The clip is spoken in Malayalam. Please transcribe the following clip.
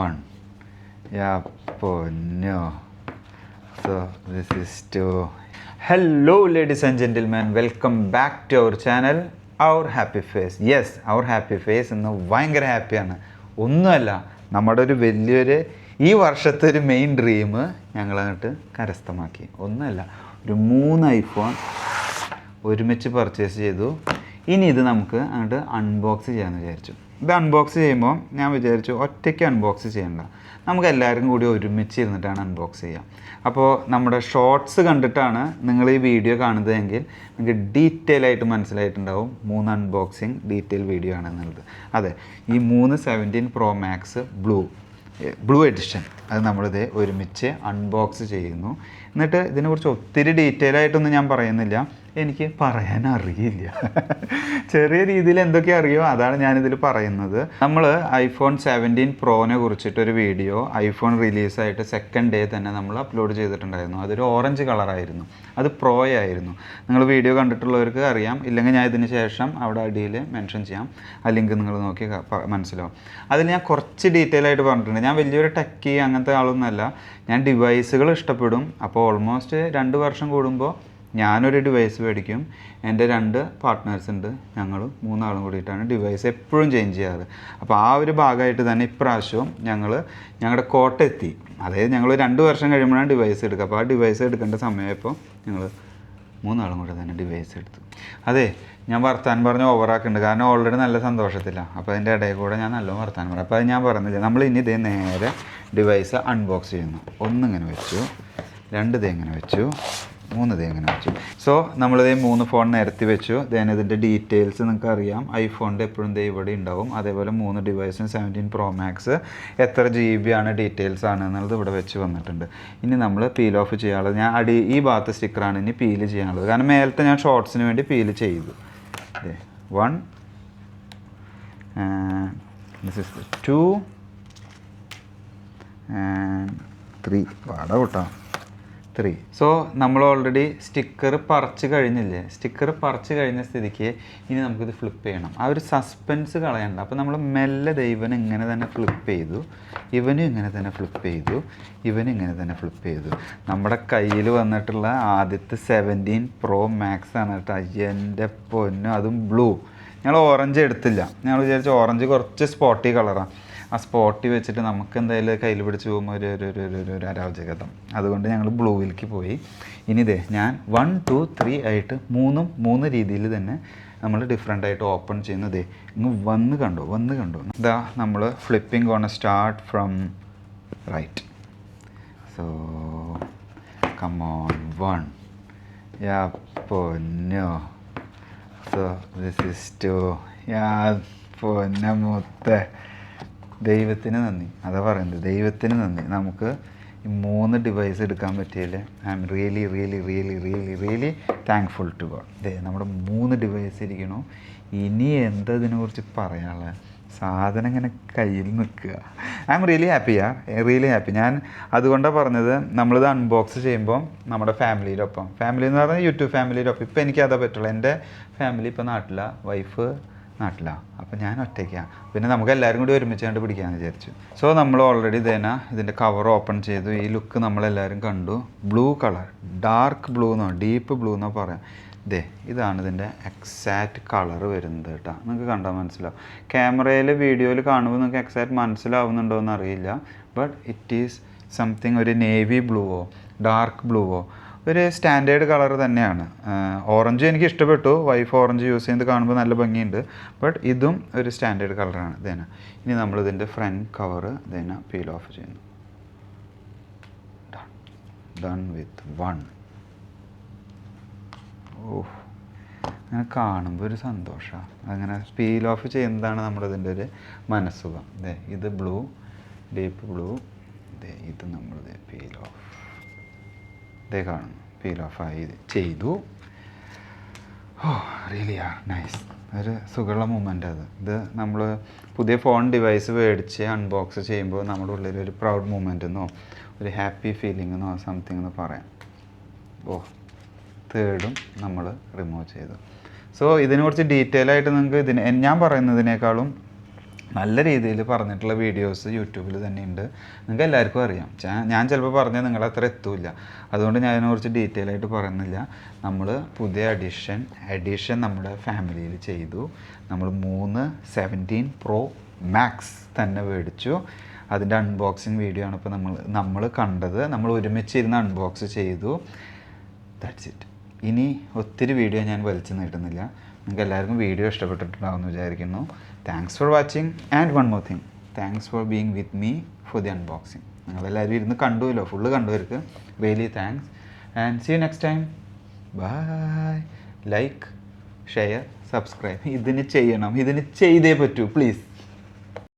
One. Yeah, no. So this is two. Hello, ladies and gentlemen. Welcome back to our channel, Our Happy Face. Yes, Our Happy Face ഇന്ന് ഭയങ്കര ഹാപ്പിയാണ്. ഒന്നുമല്ല, നമ്മുടെ ഒരു വലിയൊരു ഈ വർഷത്തെ ഒരു മെയിൻ ഡ്രീം ഞങ്ങളങ്ങോട്ട് കരസ്ഥമാക്കി. ഒന്നുമല്ല, ഒരു 3 ഐഫോൺ ഒരുമിച്ച് പർച്ചേസ് ചെയ്തു. ഇനി ഇത് നമുക്ക് അങ്ങോട്ട് അൺബോക്സ് ചെയ്യാമെന്ന് വിചാരിച്ചു. ഇത് അൺബോക്സ് ചെയ്യുമ്പോൾ ഞാൻ വിചാരിച്ചു ഒറ്റയ്ക്ക് അൺബോക്സ് ചെയ്യണ്ട, നമുക്ക് എല്ലാവരും കൂടി ഒരുമിച്ച് ഇരുന്നിട്ടാണ് അൺബോക്സ് ചെയ്യുക. അപ്പോൾ നമ്മുടെ ഷോർട്സ് കണ്ടിട്ടാണ് നിങ്ങൾ ഈ വീഡിയോ കാണുന്നതെങ്കിൽ നിങ്ങൾക്ക് ഡീറ്റെയിൽ ആയിട്ട് മനസ്സിലായിട്ടുണ്ടാവും 3 അൺബോക്സിങ് ഡീറ്റെയിൽ വീഡിയോ ആണെന്നുള്ളത്. അതെ, ഈ 17 Pro Max ബ്ലൂ എഡിഷൻ അത് നമ്മളിത് ഒരുമിച്ച് അൺബോക്സ് ചെയ്യുന്നു. എന്നിട്ട് ഇതിനെക്കുറിച്ച് ഒത്തിരി ഡീറ്റെയിൽ ആയിട്ടൊന്നും ഞാൻ പറയുന്നില്ല, എനിക്ക് പറയാൻ അറിയില്ല. ചെറിയ രീതിയിൽ എന്തൊക്കെ അറിയോ അതാണ് ഞാനിതിൽ പറയുന്നത്. നമ്മൾ iPhone 17 Proനെ കുറിച്ചിട്ടൊരു വീഡിയോ ഐഫോൺ റിലീസായിട്ട് സെക്കൻഡ് ഡേ തന്നെ നമ്മൾ അപ്ലോഡ് ചെയ്തിട്ടുണ്ടായിരുന്നു. അതൊരു ഓറഞ്ച് കളറായിരുന്നു, അത് പ്രോ ആയിരുന്നു. നിങ്ങൾ വീഡിയോ കണ്ടിട്ടുള്ളവർക്ക് അറിയാം, ഇല്ലെങ്കിൽ ഞാൻ ഇതിന് ശേഷം അവിടെ അടിയിൽ മെൻഷൻ ചെയ്യാം, ആ ലിങ്ക് നിങ്ങൾ നോക്കി മനസ്സിലാവും. അതിൽ ഞാൻ കുറച്ച് ഡീറ്റെയിൽ ആയിട്ട് പറഞ്ഞിട്ടുണ്ട്. ഞാൻ വലിയൊരു ടെക്കി അങ്ങനത്തെ ആളൊന്നുമല്ല, ഞാൻ ഡിവൈസുകൾ ഇഷ്ടപ്പെടും. അപ്പോൾ ഓൾമോസ്റ്റ് 2 വർഷം കൂടുമ്പോൾ ഞാനൊരു ഡിവൈസ് മേടിക്കും. എൻ്റെ 2 പാർട്ട്നേഴ്സ് ഉണ്ട്, ഞങ്ങൾ 3 ആളും കൂടിയിട്ടാണ് ഡിവൈസ് എപ്പോഴും ചേഞ്ച് ചെയ്യാറ്. അപ്പോൾ ആ ഒരു ഭാഗമായിട്ട് തന്നെ ഇപ്രാവശ്യവും ഞങ്ങളുടെ കോട്ടെത്തി. അതായത് ഞങ്ങൾ 2 വർഷം കഴിയുമ്പോഴാണ് ഡിവൈസ് എടുക്കുക. അപ്പോൾ ആ ഡിവൈസ് എടുക്കേണ്ട സമയമായപ്പോൾ ഞങ്ങൾ 3 ആളും കൂടെ തന്നെ ഡിവൈസ് എടുത്തു. അതെ, ഞാൻ വർത്താനം പറഞ്ഞ് ഓവറാക്കുന്നുണ്ട്, കാരണം ഓൾറെഡി നല്ല സന്തോഷത്തില്ല. അപ്പോൾ അതിൻ്റെ ഇടയിൽ കൂടെ ഞാൻ നല്ലോണം വർത്താനം പറയാം. അപ്പോൾ അത് ഞാൻ പറഞ്ഞില്ല, നമ്മൾ ഇനി ഇതേ നേരെ ഡിവൈസ് അൺബോക്സ് ചെയ്യുന്നു. 1 ഇങ്ങനെ വെച്ചു, 2 ഇതേ ഇങ്ങനെ വെച്ചു, 3 ഇതേ ഇങ്ങനെ വെച്ചു. സോ നമ്മളിതേ 3 ഫോൺ നിരത്തി വെച്ചു. ഇതിൻ്റെ ഡീറ്റെയിൽസ് നിങ്ങൾക്ക് അറിയാം, ഐഫോണിൻ്റെ എപ്പോഴും ദേ ഇവിടെ ഉണ്ടാവും. അതേപോലെ 3 ഡിവൈസും 17 Pro Max എത്ര GB ആണ് ഡീറ്റെയിൽസ് ആണ് എന്നുള്ളത് ഇവിടെ വെച്ച് വന്നിട്ടുണ്ട്. ഇനി നമ്മൾ പീൽ ഓഫ് ചെയ്യാനുള്ളത്, ഞാൻ ഈ ഭാഗത്ത് സ്റ്റിക്കറാണ് ഇനി പീൽ ചെയ്യാനുള്ളത്, കാരണം മേലത്തെ ഞാൻ ഷോർട്സിന് വേണ്ടി പീൽ ചെയ്തു. 1 this is 2 and 3 വാട കൂട്ടാം 3. സോ നമ്മൾ ഓൾറെഡി സ്റ്റിക്കർ പറിച്ച് കഴിഞ്ഞില്ലേ, സ്റ്റിക്കർ പറിച്ച് കഴിഞ്ഞ സ്ഥിതിക്ക് ഇനി നമുക്കിത് ഫ്ലിപ്പ് ചെയ്യണം. ആ ഒരു സസ്പെൻസ് കളയണ്ട. അപ്പോൾ നമ്മൾ മെല്ലെ ഇവൻ ഇങ്ങനെ തന്നെ ഫ്ലിപ്പ് ചെയ്തു, ഇവനും ഇങ്ങനെ തന്നെ ഫ്ലിപ്പ് ചെയ്തു, ഇവനും ഇങ്ങനെ തന്നെ ഫ്ലിപ്പ് ചെയ്തു. നമ്മുടെ കയ്യിൽ വന്നിട്ടുള്ള ആദ്യത്തെ 17 Pro Max ആണ് കേട്ടോ. എൻ്റെ പൊന്നും, അതും ബ്ലൂ. ഞങ്ങൾ ഓറഞ്ച് എടുത്തില്ല, ഞങ്ങൾ വിചാരിച്ചു ഓറഞ്ച് കുറച്ച് സ്പോട്ടി കളറാണ്. ആ സ്പോട്ടി വെച്ചിട്ട് നമുക്ക് എന്തായാലും കയ്യിൽ പിടിച്ച് പോകുമ്പോൾ ഒരു അരാജകതം. അതുകൊണ്ട് ഞങ്ങൾ ബ്ലൂവിലേക്ക് പോയി. ഇനി ഇതേ ഞാൻ 1 2 3 ആയിട്ട് 3 രീതിയിൽ തന്നെ നമ്മൾ ഡിഫറെൻ്റ് ആയിട്ട് ഓപ്പൺ ചെയ്യുന്നതേ ഇങ്ങ് വന്ന് കണ്ടോ. ഇതാ നമ്മൾ flipping on start from right. So come on 1. യാ പൊന്നോ. So this is 2. യാ പൊന്നമുത്തേ. ദൈവത്തിന് നന്ദി, അതാ പറയുന്നത്, ദൈവത്തിന് നന്ദി. നമുക്ക് ഈ 3 ഡിവൈസ് എടുക്കാൻ പറ്റിയല്ലേ. I'm really thankful to God. നമ്മുടെ 3 ഡിവൈസ് ഇരിക്കണു. ഇനി എന്താ ഇതിനെക്കുറിച്ച് പറയാനുള്ളത്? സാധനം ഇങ്ങനെ കയ്യിൽ നിൽക്കുക. I am really happy. ഞാൻ അതുകൊണ്ടാണ് പറഞ്ഞത്, നമ്മളിത് അൺബോക്സ് ചെയ്യുമ്പോൾ നമ്മുടെ ഫാമിലിയിലൊപ്പം, ഫാമിലി എന്ന് പറഞ്ഞാൽ യൂട്യൂബ് ഫാമിലിയിലൊപ്പം. ഇപ്പോൾ എനിക്ക് അതാ പറ്റുള്ളൂ. എൻ്റെ ഫാമിലി ഇപ്പോൾ നാട്ടിലാണ്, വൈഫ് നാട്ടിലാണ്, അപ്പോൾ ഞാൻ ഒറ്റയ്ക്കാണ്. പിന്നെ നമുക്ക് എല്ലാവരും കൂടി ഒരുമിച്ച് കണ്ട് പിടിക്കാമെന്ന് വിചാരിച്ചു. സോ നമ്മൾ ഓൾറെഡി ഇതിൻ്റെ കവർ ഓപ്പൺ ചെയ്തു. ഈ ലുക്ക് നമ്മളെല്ലാവരും കണ്ടു. ബ്ലൂ കളർ, ഡാർക്ക് ബ്ലൂ എന്നോ ഡീപ്പ് ബ്ലൂ എന്നോ പറയാം. ഇതാണ് ഇതിൻ്റെ എക്സാക്റ്റ് കളർ വരുന്നത് കേട്ടോ. നിങ്ങൾക്ക് കണ്ടാൽ മനസ്സിലാവും. ക്യാമറയിൽ വീഡിയോയിൽ കാണുമ്പോൾ നിങ്ങൾക്ക് എക്സാക്റ്റ് മനസ്സിലാവുന്നുണ്ടോ എന്ന് അറിയില്ല. ബട്ട് ഇറ്റ് ഈസ് സംതിങ്, ഒരു നേവി ബ്ലൂവോ ഡാർക്ക് ബ്ലൂവോ ഒരു സ്റ്റാൻഡേർഡ് കളർ തന്നെയാണ്. ഓറഞ്ച് എനിക്ക് ഇഷ്ടപ്പെട്ടു, വൈഫ് ഓറഞ്ച് യൂസ് ചെയ്യുന്നത് കാണുമ്പോൾ നല്ല ഭംഗിയുണ്ട്. ബട്ട് ഇതും ഒരു സ്റ്റാൻഡേർഡ് കളറാണ്. ഇനി നമ്മളിതിൻ്റെ ഫ്രണ്ട് കവർ പീൽ ഓഫ് ചെയ്യുന്നു. Done with 1. ഓഹ്, അങ്ങനെ കാണുമ്പോൾ ഒരു സന്തോഷമാണ്. അങ്ങനെ പീൽ ഓഫ് ചെയ്യുന്നതാണ് നമ്മളിതിൻ്റെ ഒരു മനസ്സുഖം. ഇത് ബ്ലൂ, ഡീപ്പ് ബ്ലൂ. ഇത് നമ്മൾ പീൽ ഓഫ് കാണുന്നു, പീൽ ഓഫ് ആയി ചെയ്തു. Oh really nice. ഒരു സുഖമുള്ള മൂമെൻ്റ് അത്. ഇത് നമ്മൾ പുതിയ ഫോൺ ഡിവൈസ് മേടിച്ച് അൺബോക്സ് ചെയ്യുമ്പോൾ നമ്മുടെ ഉള്ളിൽ ഒരു പ്രൗഡ് മൂമെൻ്റ് എന്നോ ഒരു ഹാപ്പി ഫീലിംഗ് എന്നോ സംതിങ് എന്ന് പറയാം. തേർഡും നമ്മൾ റിമൂവ് ചെയ്തു. സോ ഇതിനെക്കുറിച്ച് ഡീറ്റെയിൽ ആയിട്ട് നിങ്ങൾക്ക് ഞാൻ പറയുന്നതിനേക്കാളും നല്ല രീതിയിൽ പറഞ്ഞിട്ടുള്ള വീഡിയോസ് യൂട്യൂബിൽ തന്നെ ഉണ്ട്. നിങ്ങൾക്ക് എല്ലാവർക്കും അറിയാം. ഞാൻ ചിലപ്പോൾ പറഞ്ഞാൽ നിങ്ങളത്ര എത്തൂല്ല. അതുകൊണ്ട് ഞാൻ അതിനെക്കുറിച്ച് ഡീറ്റെയിൽ ആയിട്ട് പറയുന്നില്ല. നമ്മൾ പുതിയ എഡിഷൻ നമ്മുടെ ഫാമിലിയിൽ ചെയ്തു. നമ്മൾ 17 Pro Max തന്നെ മേടിച്ചു. അതിൻ്റെ അൺബോക്സിങ് വീഡിയോ ആണ് ഇപ്പോൾ നമ്മൾ കണ്ടത്. നമ്മൾ ഒരുമിച്ചിരുന്ന് അൺബോക്സ് ചെയ്തു. That's it. ഇനി ഒത്തിരി വീഡിയോ ഞാൻ വലിച്ചു നീട്ടുന്നില്ല. നിങ്ങൾക്ക് എല്ലാവർക്കും വീഡിയോ ഇഷ്ടപ്പെട്ടിട്ടുണ്ടാവുമെന്ന് വിചാരിക്കുന്നു. Thanks for watching and one more thing, thanks for being with me for the unboxing. നിങ്ങളെല്ലാവരും ഇരുന്ന് കണ്ടുവല്ലോ, ഫുള്ള് കണ്ടുവർക്ക് really thanks and see you next time. Bye. Like, share, subscribe ഇതിന് ചെയ്യണം, ഇതിന് ചെയ്തേ പറ്റൂ പ്ലീസ്.